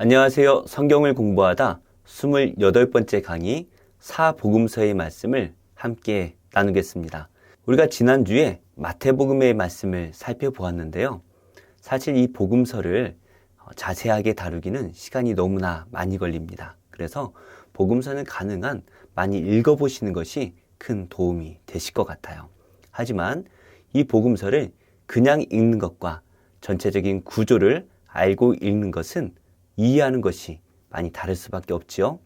안녕하세요. 성경을 공부하다 28번째 강의 사복음서의 말씀을 함께 나누겠습니다. 우리가 지난주에 마태복음의 말씀을 살펴보았는데요. 사실 이 복음서를 자세하게 다루기는 시간이 너무나 많이 걸립니다. 그래서 복음서는 가능한 많이 읽어보시는 것이 큰 도움이 되실 것 같아요. 하지만 이 복음서를 그냥 읽는 것과 전체적인 구조를 알고 읽는 것은 이해하는 것이 많이 다를 수밖에 없지요.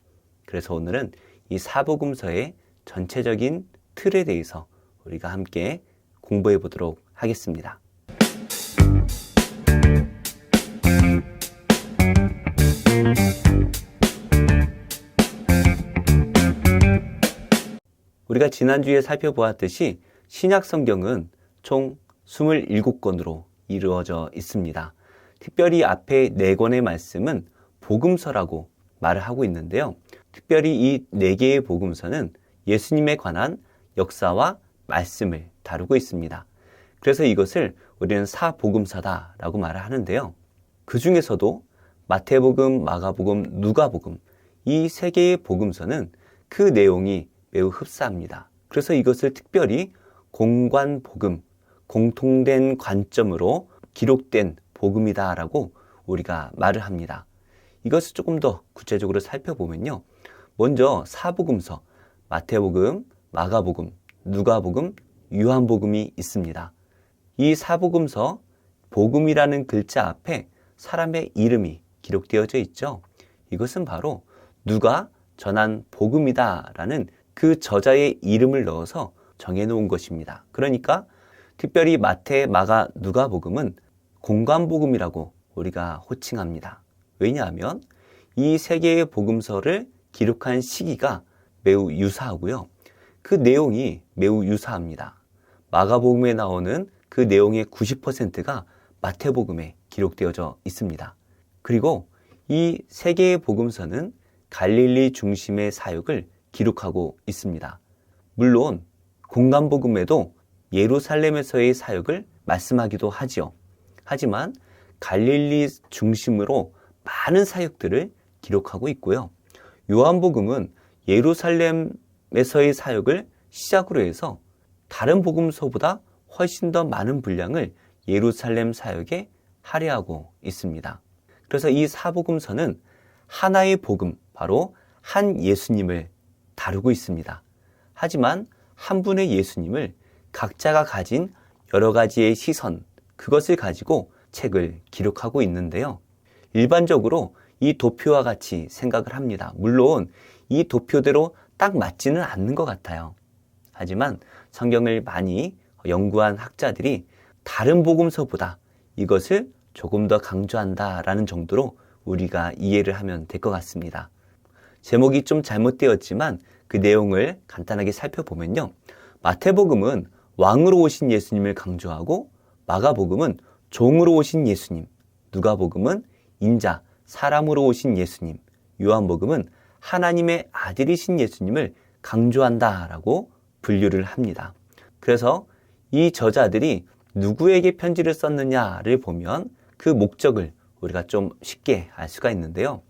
그래서 오늘은 이 사복음서의 전체적인 틀에 대해서 우리가 함께 공부해 보도록 하겠습니다. 우리가 지난주에 살펴보았듯이 신약 성경은 총 27권으로 이루어져 있습니다. 특별히 앞에 4권의 말씀은 복음서라고 말을 하고 있는데요. 특별히 이 4개의 복음서는 예수님에 관한 역사와 말씀을 다루고 있습니다. 그래서 이것을 우리는 사복음서다라고 말을 하는데요. 그 중에서도 마태복음, 마가복음, 누가복음 이 3개의 복음서는 그 내용이 매우 흡사합니다. 그래서 이것을 특별히 공관복음, 공통된 관점으로 기록된 복음이다라고 우리가 말을 합니다. 이것을 조금 더 구체적으로 살펴보면요. 먼저 사복음서, 마태복음, 마가복음, 누가복음, 요한복음이 있습니다. 이 사복음서, 복음이라는 글자 앞에 사람의 이름이 기록되어져 있죠. 이것은 바로 누가 전한 복음이다라는 그 저자의 이름을 넣어서 정해놓은 것입니다. 그러니까 특별히 마태, 마가, 누가복음은 공관복음이라고 우리가 호칭합니다. 왜냐하면 이 3개의 복음서를 기록한 시기가 매우 유사하고요. 그 내용이 매우 유사합니다. 마가복음에 나오는 그 내용의 90%가 마태복음에 기록되어져 있습니다. 그리고 이 3개의 복음서는 갈릴리 중심의 사역을 기록하고 있습니다. 물론 공관복음에도 예루살렘에서의 사역을 말씀하기도 하지요. 하지만 갈릴리 중심으로 많은 사역들을 기록하고 있고요. 요한복음은 예루살렘에서의 사역을 시작으로 해서 다른 복음서보다 훨씬 더 많은 분량을 예루살렘 사역에 할애하고 있습니다. 그래서 이 사복음서는 하나의 복음, 바로 한 예수님을 다루고 있습니다. 하지만 한 분의 예수님을 각자가 가진 여러 가지의 시선, 그것을 가지고 책을 기록하고 있는데요. 일반적으로 이 도표와 같이 생각을 합니다. 물론 이 도표대로 딱 맞지는 않는 것 같아요. 하지만 성경을 많이 연구한 학자들이 다른 복음서보다 이것을 조금 더 강조한다라는 정도로 우리가 이해를 하면 될 것 같습니다. 제목이 좀 잘못되었지만 그 내용을 간단하게 살펴보면요. 마태복음은 왕으로 오신 예수님을 강조하고 마가복음은 종으로 오신 예수님, 누가복음은 인자, 사람으로 오신 예수님, 요한복음은 하나님의 아들이신 예수님을 강조한다라고 분류를 합니다. 그래서 이 저자들이 누구에게 편지를 썼느냐를 보면 그 목적을 우리가 좀 쉽게 알 수가 있는데요.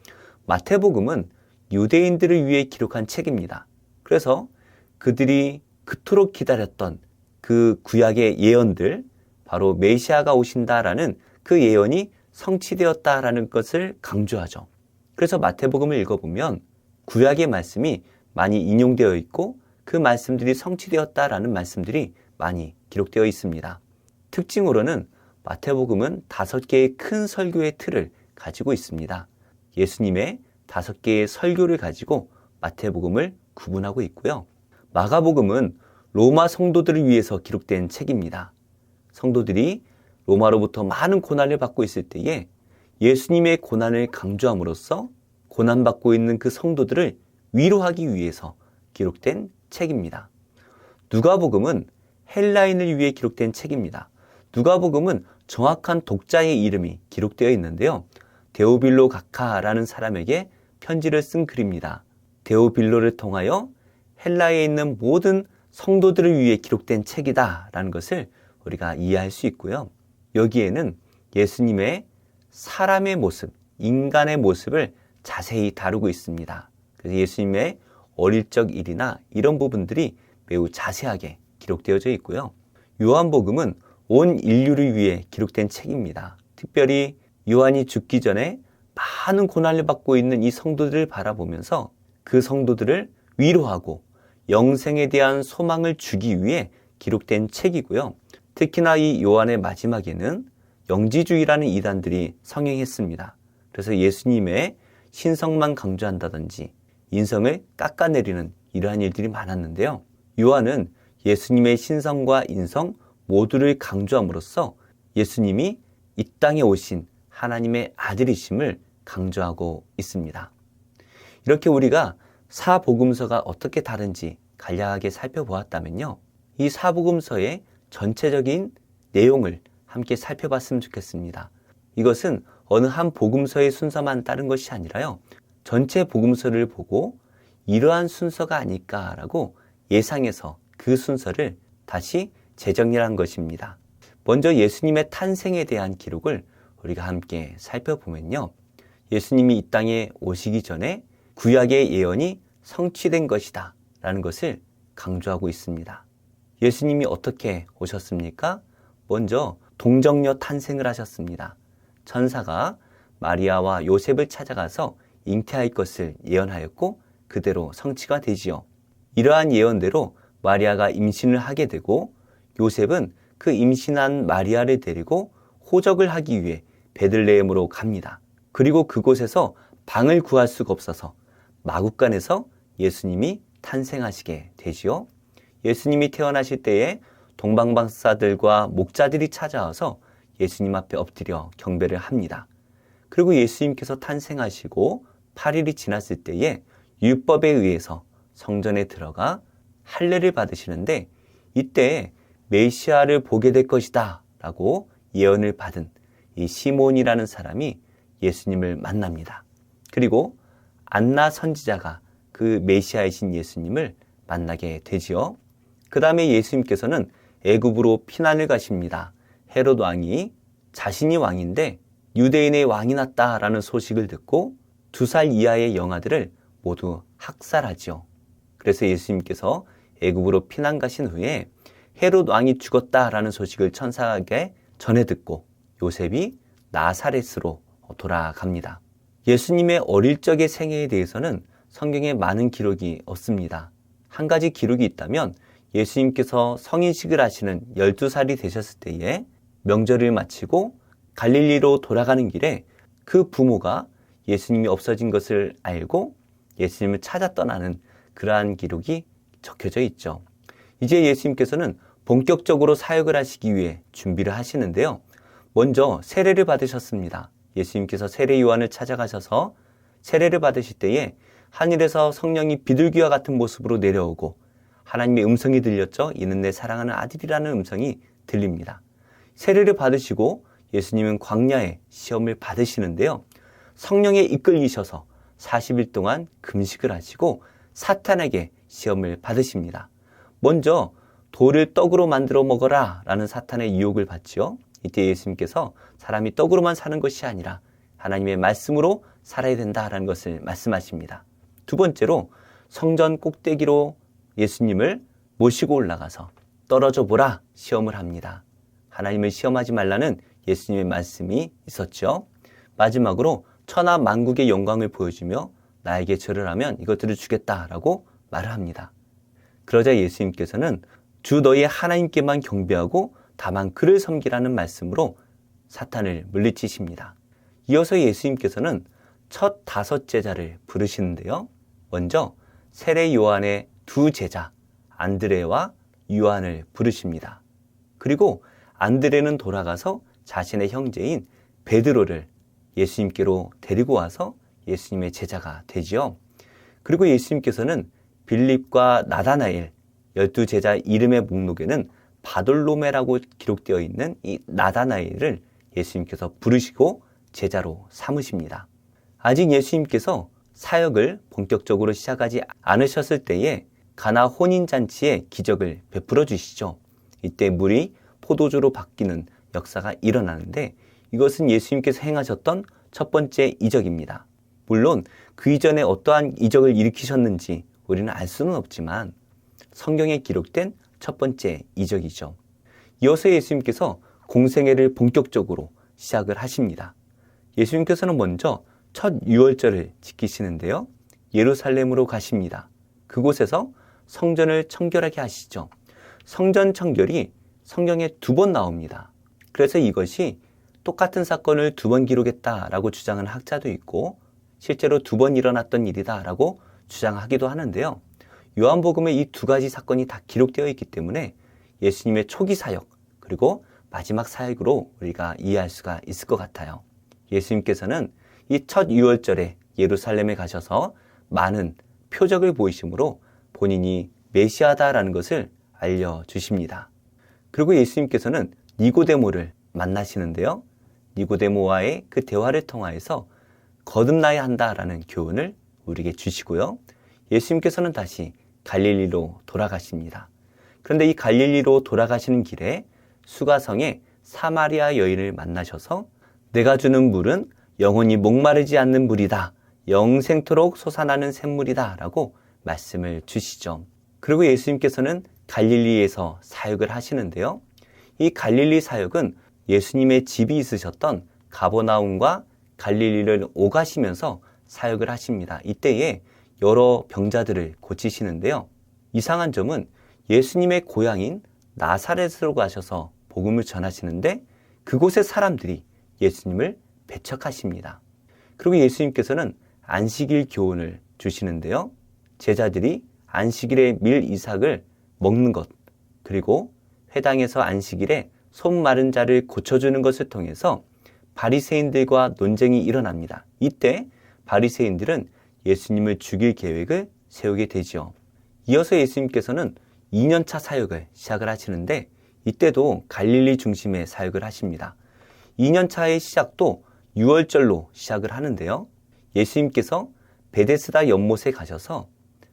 마태복음은 유대인들을 위해 기록한 책입니다. 그래서 그들이 그토록 기다렸던 그 구약의 예언들, 바로 메시아가 오신다라는 그 예언이 성취되었다라는 것을 강조하죠. 그래서 마태복음을 읽어보면 구약의 말씀이 많이 인용되어 있고 그 말씀들이 성취되었다라는 말씀들이 많이 기록되어 있습니다. 특징으로는 마태복음은 5개의 큰 설교의 틀을 가지고 있습니다. 예수님의 5개의 설교를 가지고 마태복음을 구분하고 있고요. 마가복음은 로마 성도들을 위해서 기록된 책입니다. 성도들이 로마로부터 많은 고난을 받고 있을 때에 예수님의 고난을 강조함으로써 고난받고 있는 그 성도들을 위로하기 위해서 기록된 책입니다. 누가복음은 헬라인을 위해 기록된 책입니다. 누가복음은 정확한 독자의 이름이 기록되어 있는데요. 데오빌로 가카라는 사람에게 편지를 쓴 글입니다. 데오빌로를 통하여 헬라에 있는 모든 성도들을 위해 기록된 책이다라는 것을 우리가 이해할 수 있고요. 여기에는 예수님의 사람의 모습, 인간의 모습을 자세히 다루고 있습니다. 그래서 예수님의 어릴 적 일이나 이런 부분들이 매우 자세하게 기록되어져 있고요. 요한복음은 온 인류를 위해 기록된 책입니다. 특별히 요한이 죽기 전에 많은 고난을 받고 있는 이 성도들을 바라보면서 그 성도들을 위로하고 영생에 대한 소망을 주기 위해 기록된 책이고요. 특히나 이 요한의 마지막에는 영지주의라는 이단들이 성행했습니다. 그래서 예수님의 신성만 강조한다든지 인성을 깎아내리는 이러한 일들이 많았는데요. 요한은 예수님의 신성과 인성 모두를 강조함으로써 예수님이 이 땅에 오신 하나님의 아들이심을 강조하고 있습니다. 이렇게 우리가 사복음서가 어떻게 다른지 간략하게 살펴보았다면요. 이 사복음서의 전체적인 내용을 함께 살펴봤으면 좋겠습니다. 이것은 어느 한 복음서의 순서만 따른 것이 아니라요. 전체 복음서를 보고 이러한 순서가 아닐까라고 예상해서 그 순서를 다시 재정리한 것입니다. 먼저 예수님의 탄생에 대한 기록을 우리가 함께 살펴보면요. 예수님이 이 땅에 오시기 전에 구약의 예언이 성취된 것이다 라는 것을 강조하고 있습니다. 예수님이 어떻게 오셨습니까? 먼저 동정녀 탄생을 하셨습니다. 천사가 마리아와 요셉을 찾아가서 잉태할 것을 예언하였고 그대로 성취가 되지요. 이러한 예언대로 마리아가 임신을 하게 되고 요셉은 그 임신한 마리아를 데리고 호적을 하기 위해 베들레헴으로 갑니다. 그리고 그곳에서 방을 구할 수가 없어서 마구간에서 예수님이 탄생하시게 되지요. 예수님이 태어나실 때에 동방박사들과 목자들이 찾아와서 예수님 앞에 엎드려 경배를 합니다. 그리고 예수님께서 탄생하시고 8일이 지났을 때에 율법에 의해서 성전에 들어가 할례를 받으시는데 이때 메시아를 보게 될 것이다 라고 예언을 받은 이 시몬이라는 사람이 예수님을 만납니다. 그리고 안나 선지자가 그 메시아이신 예수님을 만나게 되지요. 그 다음에 예수님께서는 애굽으로 피난을 가십니다. 헤롯 왕이 자신이 왕인데 유대인의 왕이 났다라는 소식을 듣고 2살 이하의 영아들을 모두 학살하지요. 그래서 예수님께서 애굽으로 피난 가신 후에 헤롯 왕이 죽었다라는 소식을 천사에게 전해 듣고 요셉이 나사렛으로 돌아갑니다. 예수님의 어릴 적의 생애에 대해서는 성경에 많은 기록이 없습니다. 한 가지 기록이 있다면 예수님께서 성인식을 하시는 12살이 되셨을 때에 명절을 마치고 갈릴리로 돌아가는 길에 그 부모가 예수님이 없어진 것을 알고 예수님을 찾아 떠나는 그러한 기록이 적혀져 있죠. 이제 예수님께서는 본격적으로 사역을 하시기 위해 준비를 하시는데요. 먼저 세례를 받으셨습니다. 예수님께서 세례 요한을 찾아가셔서 세례를 받으실 때에 하늘에서 성령이 비둘기와 같은 모습으로 내려오고 하나님의 음성이 들렸죠. 이는 내 사랑하는 아들이라는 음성이 들립니다. 세례를 받으시고 예수님은 광야에 시험을 받으시는데요. 성령에 이끌리셔서 40일 동안 금식을 하시고 사탄에게 시험을 받으십니다. 먼저 돌을 떡으로 만들어 먹어라 라는 사탄의 유혹을 받지요. 이때 예수님께서 사람이 떡으로만 사는 것이 아니라 하나님의 말씀으로 살아야 된다라는 것을 말씀하십니다. 두 번째로 성전 꼭대기로 예수님을 모시고 올라가서 떨어져 보라 시험을 합니다. 하나님을 시험하지 말라는 예수님의 말씀이 있었죠. 마지막으로 천하 만국의 영광을 보여주며 나에게 절을 하면 이것들을 주겠다라고 말을 합니다. 그러자 예수님께서는 주 너희 하나님께만 경배하고 다만 그를 섬기라는 말씀으로 사탄을 물리치십니다. 이어서 예수님께서는 첫 5 제자를 부르시는데요. 먼저 세례 요한의 2 제자 안드레와 요한을 부르십니다. 그리고 안드레는 돌아가서 자신의 형제인 베드로를 예수님께로 데리고 와서 예수님의 제자가 되지요. 그리고 예수님께서는 빌립과 나다나엘 12 제자 이름의 목록에는 바돌로메라고 기록되어 있는 이 나다나엘을 예수님께서 부르시고 제자로 삼으십니다. 아직 예수님께서 사역을 본격적으로 시작하지 않으셨을 때에 가나 혼인잔치에 기적을 베풀어 주시죠. 이때 물이 포도주로 바뀌는 역사가 일어나는데 이것은 예수님께서 행하셨던 첫 번째 이적입니다. 물론 그 이전에 어떠한 이적을 일으키셨는지 우리는 알 수는 없지만 성경에 기록된 첫 번째 이적이죠. 이어서 예수님께서 공생애를 본격적으로 시작을 하십니다. 예수님께서는 먼저 첫 유월절을 지키시는데요. 예루살렘으로 가십니다. 그곳에서 성전을 청결하게 하시죠. 성전 청결이 성경에 2번 나옵니다. 그래서 이것이 똑같은 사건을 2번 기록했다라고 주장하는 학자도 있고 실제로 2번 일어났던 일이다라고 주장하기도 하는데요. 요한복음에 이 2가지 사건이 다 기록되어 있기 때문에 예수님의 초기 사역 그리고 마지막 사역으로 우리가 이해할 수가 있을 것 같아요. 예수님께서는 이 첫 유월절에 예루살렘에 가셔서 많은 표적을 보이심으로 본인이 메시아다라는 것을 알려주십니다. 그리고 예수님께서는 니고데모를 만나시는데요. 니고데모와의 그 대화를 통하여서 거듭나야 한다라는 교훈을 우리에게 주시고요. 예수님께서는 다시 갈릴리로 돌아가십니다. 그런데 이 갈릴리로 돌아가시는 길에 수가성에 사마리아 여인을 만나셔서 내가 주는 물은 영원히 목마르지 않는 물이다. 영생토록 솟아나는 샘물이다. 라고 말씀을 주시죠. 그리고 예수님께서는 갈릴리에서 사역을 하시는데요. 이 갈릴리 사역은 예수님의 집이 있으셨던 가버나움과 갈릴리를 오가시면서 사역을 하십니다. 이때에 여러 병자들을 고치시는데요. 이상한 점은 예수님의 고향인 나사렛으로 가셔서 복음을 전하시는데 그곳의 사람들이 예수님을 배척하십니다. 그리고 예수님께서는 안식일 교훈을 주시는데요. 제자들이 안식일에 밀 이삭을 먹는 것, 그리고 회당에서 안식일에 손 마른 자를 고쳐주는 것을 통해서 바리새인들과 논쟁이 일어납니다. 이때 바리새인들은 예수님을 죽일 계획을 세우게 되지요. 이어서 예수님께서는 2년차 사역을 시작을 하시는데 이때도 갈릴리 중심의 사역을 하십니다. 2년차의 시작도 6월절로 시작을 하는데요. 예수님께서 베데스다 연못에 가셔서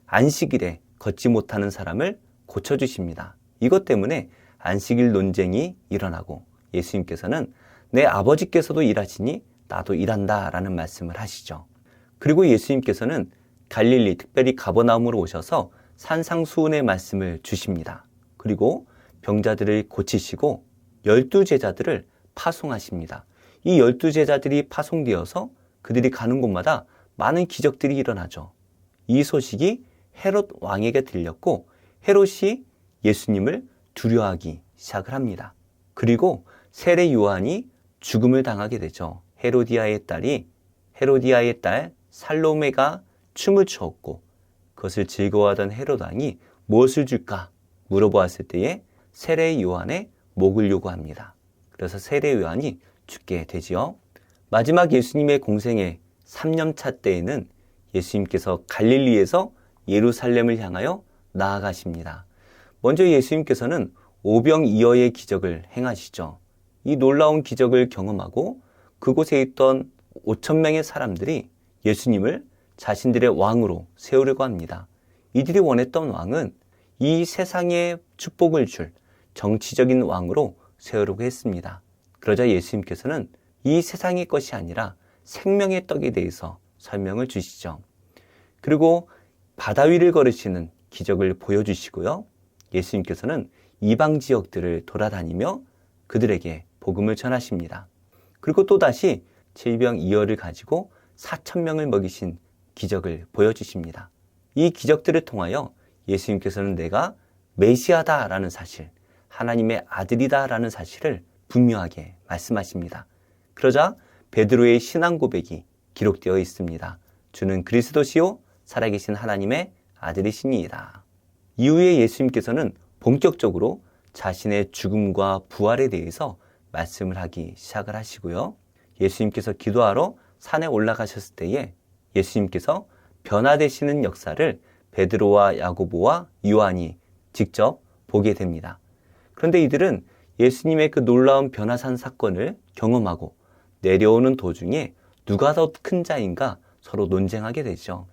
안식일에 걷지 못하는 사람을 고쳐주십니다. 이것 때문에 안식일 논쟁이 일어나고 예수님께서는 내 아버지께서도 일하시니 나도 일한다 라는 말씀을 하시죠. 그리고 예수님께서는 갈릴리, 특별히 가버나움으로 오셔서 산상수훈의 말씀을 주십니다. 그리고 병자들을 고치시고 12제자들을 파송하십니다. 이 12제자들이 파송되어서 그들이 가는 곳마다 많은 기적들이 일어나죠. 이 소식이 헤롯 왕에게 들렸고 헤롯이 예수님을 두려워하기 시작을 합니다. 그리고 세례 요한이 죽음을 당하게 되죠. 헤로디아의 딸 살로메가 춤을 추었고 그것을 즐거워하던 헤롯 왕이 무엇을 줄까 물어보았을 때에 세례 요한의 목을 요구합니다. 그래서 세례 요한이 죽게 되지요. 마지막 예수님의 공생의 3년차 때에는 예수님께서 갈릴리에서 예루살렘을 향하여 나아가십니다. 먼저 예수님께서는 오병이어의 기적을 행하시죠. 이 놀라운 기적을 경험하고 그곳에 있던 5,000명의 사람들이 예수님을 자신들의 왕으로 세우려고 합니다. 이들이 원했던 왕은 이 세상에 축복을 줄 정치적인 왕으로 세우려고 했습니다. 그러자 예수님께서는 이 세상의 것이 아니라 생명의 떡에 대해서 설명을 주시죠. 그리고 바다 위를 걸으시는 기적을 보여주시고요. 예수님께서는 이방 지역들을 돌아다니며 그들에게 복음을 전하십니다. 그리고 또다시 질병이어를 가지고 4,000명을 먹이신 기적을 보여주십니다. 이 기적들을 통하여 예수님께서는 내가 메시아다라는 사실, 하나님의 아들이다라는 사실을 분명하게 말씀하십니다. 그러자 베드로의 신앙 고백이 기록되어 있습니다. 주는 그리스도시요 살아계신 하나님의 아들이시니이다. 이후에 예수님께서는 본격적으로 자신의 죽음과 부활에 대해서 말씀을 하기 시작을 하시고요. 예수님께서 기도하러 산에 올라가셨을 때에 예수님께서 변화되시는 역사를 베드로와 야고보와 요한이 직접 보게 됩니다. 그런데 이들은 예수님의 그 놀라운 변화산 사건을 경험하고 내려오는 도중에 누가 더 큰 자인가 서로 논쟁하게 되죠.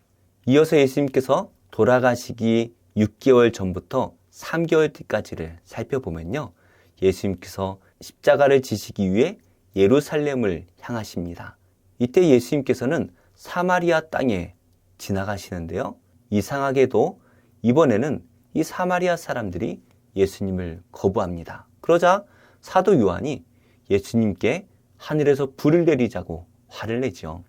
이어서 예수님께서 돌아가시기 6개월 전부터 3개월 뒤까지를 살펴보면요. 예수님께서 십자가를 지시기 위해 예루살렘을 향하십니다. 이때 예수님께서는 사마리아 땅에 지나가시는데요. 이상하게도 이번에는 이 사마리아 사람들이 예수님을 거부합니다. 그러자 사도 요한이 예수님께 하늘에서 불을 내리자고 화를 내죠.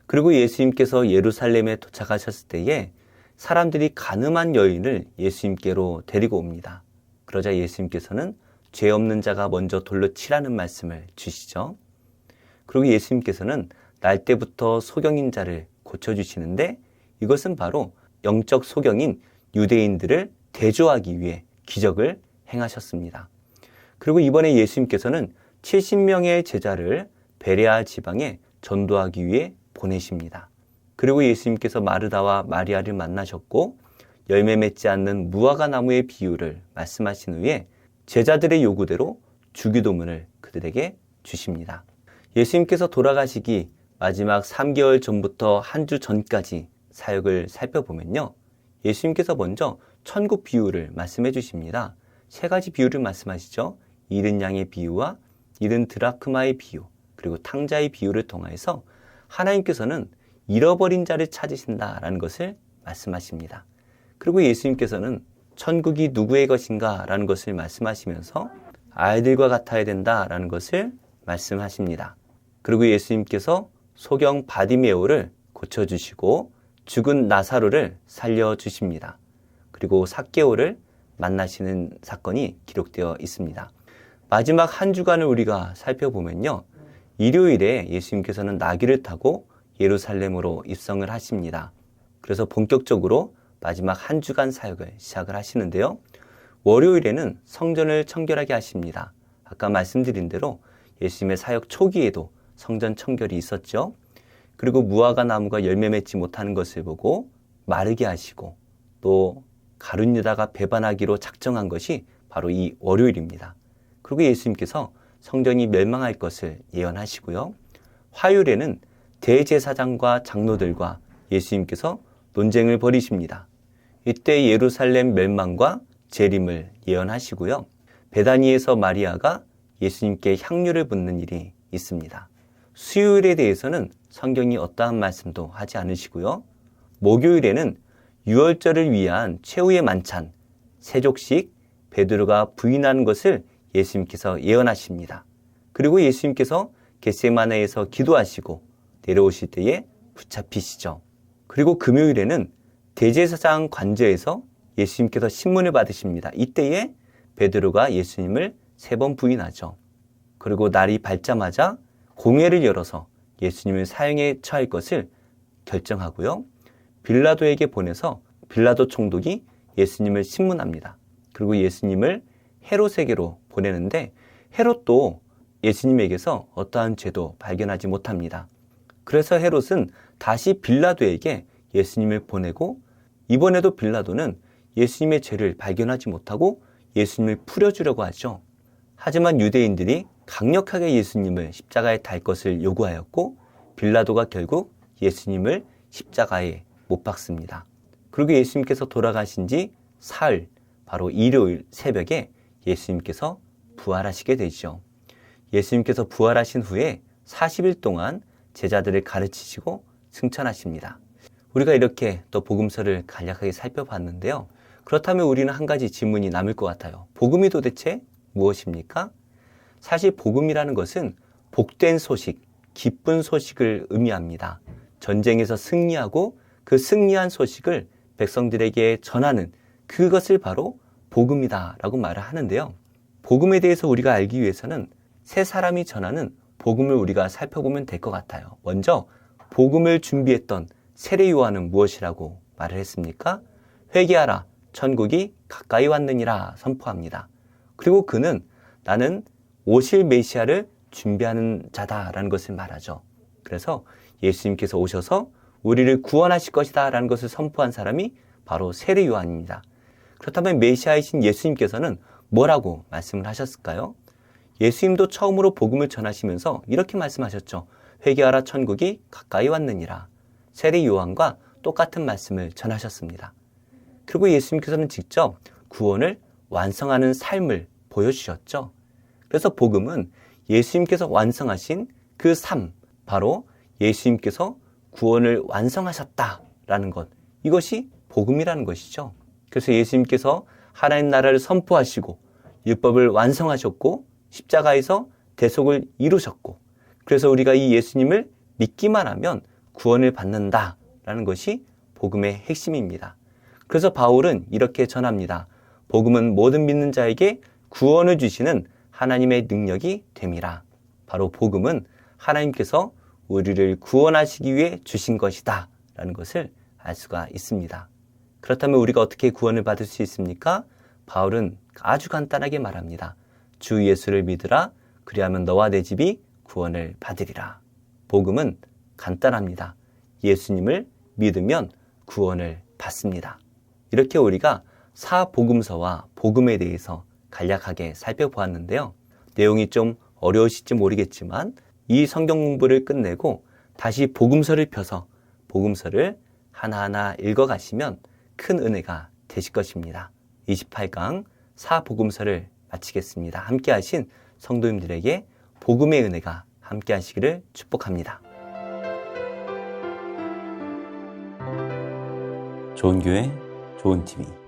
그리고 예수님께서 예루살렘에 도착하셨을 때에 사람들이 간음한 여인을 예수님께로 데리고 옵니다. 그러자 예수님께서는 죄 없는 자가 먼저 돌로 치라는 말씀을 주시죠. 그리고 예수님께서는 날 때부터 소경인 자를 고쳐주시는데 이것은 바로 영적 소경인 유대인들을 대조하기 위해 기적을 행하셨습니다. 그리고 이번에 예수님께서는 70명의 제자를 베레아 지방에 전도하기 위해 보내십니다. 그리고 예수님께서 마르다와 마리아를 만나셨고 열매 맺지 않는 무화과 나무의 비유를 말씀하신 후에 제자들의 요구대로 주기도문을 그들에게 주십니다. 예수님께서 돌아가시기 마지막 3개월 전부터 한 주 전까지 사역을 살펴보면요. 예수님께서 먼저 천국 비유를 말씀해 주십니다. 3가지 비유를 말씀하시죠. 잃은 양의 비유와 잃은 드라크마의 비유, 그리고 탕자의 비유를 통해서 하나님께서는 잃어버린 자를 찾으신다라는 것을 말씀하십니다. 그리고 예수님께서는 천국이 누구의 것인가 라는 것을 말씀하시면서 아이들과 같아야 된다라는 것을 말씀하십니다. 그리고 예수님께서 소경 바디메오를 고쳐주시고 죽은 나사로를 살려주십니다. 그리고 삭개오를 만나시는 사건이 기록되어 있습니다. 마지막 한 주간을 우리가 살펴보면요. 일요일에 예수님께서는 나귀를 타고 예루살렘으로 입성을 하십니다. 그래서 본격적으로 마지막 한 주간 사역을 시작을 하시는데요. 월요일에는 성전을 청결하게 하십니다. 아까 말씀드린 대로 예수님의 사역 초기에도 성전 청결이 있었죠. 그리고 무화과 나무가 열매 맺지 못하는 것을 보고 마르게 하시고 또 가룟 유다가 배반하기로 작정한 것이 바로 이 월요일입니다. 그리고 예수님께서 성전이 멸망할 것을 예언하시고요. 화요일에는 대제사장과 장로들과 예수님께서 논쟁을 벌이십니다. 이때 예루살렘 멸망과 재림을 예언하시고요. 베다니에서 마리아가 예수님께 향유를 붓는 일이 있습니다. 수요일에 대해서는 성경이 어떠한 말씀도 하지 않으시고요. 목요일에는 유월절을 위한 최후의 만찬, 세족식, 베드로가 부인하는 것을 예수님께서 예언하십니다. 그리고 예수님께서 겟세마네에서 기도하시고 내려오실 때에 붙잡히시죠. 그리고 금요일에는 대제사장 관저에서 예수님께서 신문을 받으십니다. 이때에 베드로가 예수님을 3번 부인하죠. 그리고 날이 밝자마자 공회를 열어서 예수님을 사형에 처할 것을 결정하고요. 빌라도에게 보내서 빌라도 총독이 예수님을 신문합니다. 그리고 예수님을 헤롯에게로 보내는데 헤롯도 예수님에게서 어떠한 죄도 발견하지 못합니다. 그래서 헤롯은 다시 빌라도에게 예수님을 보내고 이번에도 빌라도는 예수님의 죄를 발견하지 못하고 예수님을 풀어주려고 하죠. 하지만 유대인들이 강력하게 예수님을 십자가에 달 것을 요구하였고 빌라도가 결국 예수님을 십자가에 못 박습니다. 그리고 예수님께서 돌아가신 지 사흘, 바로 일요일 새벽에 예수님께서 부활하시게 되죠. 예수님께서 부활하신 후에 40일 동안 제자들을 가르치시고 승천하십니다. 우리가 이렇게 또 복음서를 간략하게 살펴봤는데요. 그렇다면 우리는 한 가지 질문이 남을 것 같아요. 복음이 도대체 무엇입니까? 사실 복음이라는 것은 복된 소식, 기쁜 소식을 의미합니다. 전쟁에서 승리하고 그 승리한 소식을 백성들에게 전하는 그것을 바로 복음이다 라고 말을 하는데요. 복음에 대해서 우리가 알기 위해서는 세 사람이 전하는 복음을 우리가 살펴보면 될 것 같아요. 먼저 복음을 준비했던 세례 요한은 무엇이라고 말을 했습니까? 회개하라, 천국이 가까이 왔느니라 선포합니다. 그리고 그는 나는 오실 메시아를 준비하는 자다라는 것을 말하죠. 그래서 예수님께서 오셔서 우리를 구원하실 것이다 라는 것을 선포한 사람이 바로 세례 요한입니다. 그렇다면 메시아이신 예수님께서는 뭐라고 말씀을 하셨을까요? 예수님도 처음으로 복음을 전하시면서 이렇게 말씀하셨죠. 회개하라, 천국이 가까이 왔느니라. 세례 요한과 똑같은 말씀을 전하셨습니다. 그리고 예수님께서는 직접 구원을 완성하는 삶을 보여주셨죠. 그래서 복음은 예수님께서 완성하신 그 삶, 바로 예수님께서 구원을 완성하셨다라는 것, 이것이 복음이라는 것이죠. 그래서 예수님께서 하나님 나라를 선포하시고 율법을 완성하셨고 십자가에서 대속을 이루셨고, 그래서 우리가 이 예수님을 믿기만 하면 구원을 받는다라는 것이 복음의 핵심입니다. 그래서 바울은 이렇게 전합니다. 복음은 모든 믿는 자에게 구원을 주시는 하나님의 능력이 됨이라. 바로 복음은 하나님께서 우리를 구원하시기 위해 주신 것이다 라는 것을 알 수가 있습니다. 그렇다면 우리가 어떻게 구원을 받을 수 있습니까? 바울은 아주 간단하게 말합니다. 주 예수를 믿으라. 그리하면 너와 내 집이 구원을 받으리라. 복음은 간단합니다. 예수님을 믿으면 구원을 받습니다. 이렇게 우리가 사복음서와 복음에 대해서 간략하게 살펴보았는데요. 내용이 좀 어려우실지 모르겠지만 이 성경 공부를 끝내고 다시 복음서를 펴서 복음서를 하나하나 읽어가시면 큰 은혜가 되실 것입니다. 28강 사복음서를 마치겠습니다. 함께 하신 성도님들에게 복음의 은혜가 함께 하시기를 축복합니다. 좋은 교회, 좋은 TV